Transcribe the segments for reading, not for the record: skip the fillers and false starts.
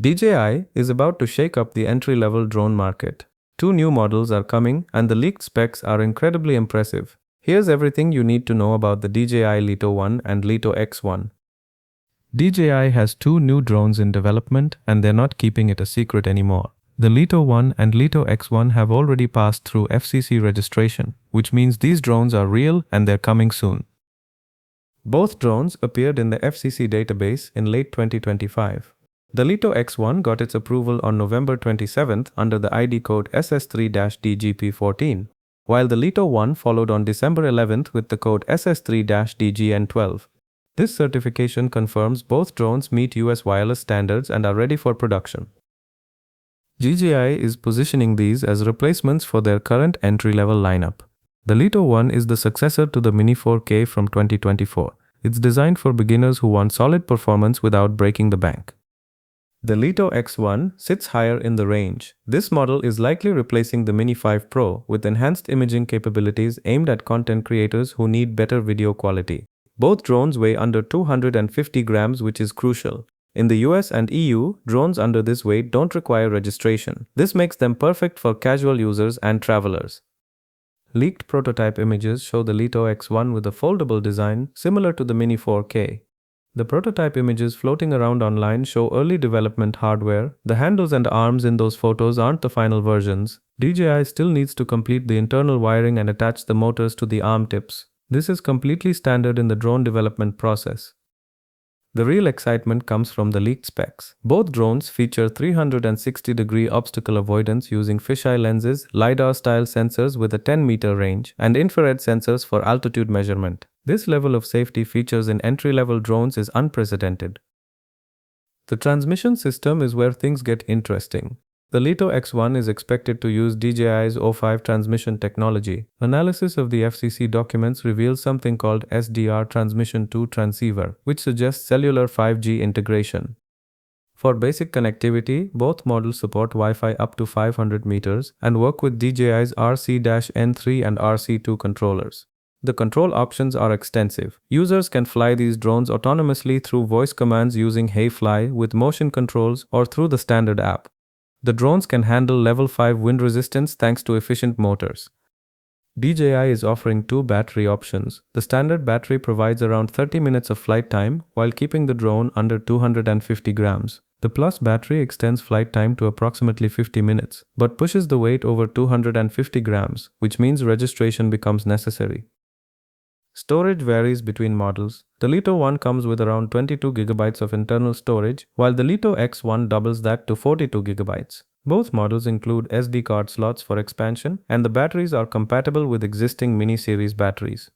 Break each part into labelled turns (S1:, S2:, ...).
S1: DJI is about to shake up the entry-level drone market. Two new models are coming and the leaked specs are incredibly impressive. Here's everything you need to know about the DJI Lito 1 and Lito X1. DJI has two new drones in development and they're not keeping it a secret anymore. The Lito 1 and Lito X1 have already passed through FCC registration, which means these drones are real and they're coming soon. Both drones appeared in the FCC database in late 2025. The Lito X1 got its approval on November 27th under the ID code SS3-DGP14, while the Lito 1 followed on December 11th with the code SS3-DGN12. This certification confirms both drones meet US wireless standards and are ready for production. DJI is positioning these as replacements for their current entry-level lineup. The Lito 1 is the successor to the Mini 4K from 2024. It's designed for beginners who want solid performance without breaking the bank. The Lito X1 sits higher in the range. This model is likely replacing the Mini 5 Pro with enhanced imaging capabilities aimed at content creators who need better video quality. Both drones weigh under 250 grams, which is crucial. In the US and EU, drones under this weight don't require registration. This makes them perfect for casual users and travelers. Leaked prototype images show the Lito X1 with a foldable design similar to the Mini 4K. The prototype images floating around online show early development hardware. The handles and arms in those photos aren't the final versions. DJI still needs to complete the internal wiring and attach the motors to the arm tips. This is completely standard in the drone development process. The real excitement comes from the leaked specs. Both drones feature 360-degree obstacle avoidance using fisheye lenses, LiDAR-style sensors with a 10-meter range, and infrared sensors for altitude measurement. This level of safety features in entry-level drones is unprecedented. The transmission system is where things get interesting. The Lito X1 is expected to use DJI's O5 transmission technology. Analysis of the FCC documents reveals something called SDR Transmission 2 transceiver, which suggests cellular 5G integration. For basic connectivity, both models support Wi-Fi up to 500 meters and work with DJI's RC-N3 and RC2 controllers. The control options are extensive. Users can fly these drones autonomously through voice commands using Hey Fly with motion controls or through the standard app. The drones can handle level 5 wind resistance thanks to efficient motors. DJI is offering two battery options. The standard battery provides around 30 minutes of flight time while keeping the drone under 250 grams. The Plus battery extends flight time to approximately 50 minutes, but pushes the weight over 250 grams, which means registration becomes necessary. Storage varies between models. The Lito 1 comes with around 22 GB of internal storage, while the Lito X1 doubles that to 42 GB. Both models include SD card slots for expansion, and the batteries are compatible with existing mini-series batteries.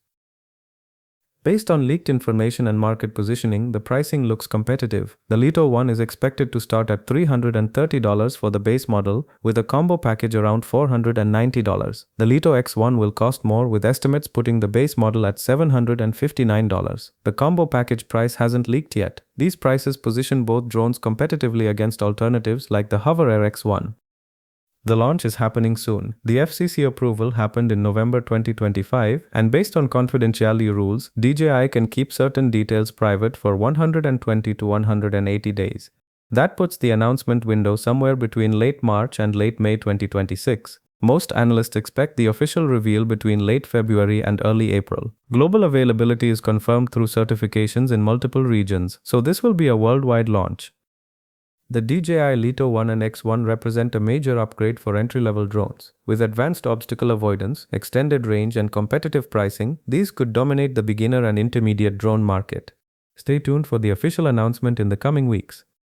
S1: Based on leaked information and market positioning, the pricing looks competitive. The Lito 1 is expected to start at $330 for the base model, with a combo package around $490. The Lito X1 will cost more, with estimates putting the base model at $759. The combo package price hasn't leaked yet. These prices position both drones competitively against alternatives like the Hover Air X1. The launch is happening soon. The FCC approval happened in November 2025, and based on confidentiality rules, DJI can keep certain details private for 120 to 180 days. That puts the announcement window somewhere between late March and late May 2026. Most analysts expect the official reveal between late February and early April. Global availability is confirmed through certifications in multiple regions, so this will be a worldwide launch. The DJI Lito 1 and X1 represent a major upgrade for entry-level drones. With advanced obstacle avoidance, extended range, and competitive pricing, these could dominate the beginner and intermediate drone market. Stay tuned for the official announcement in the coming weeks.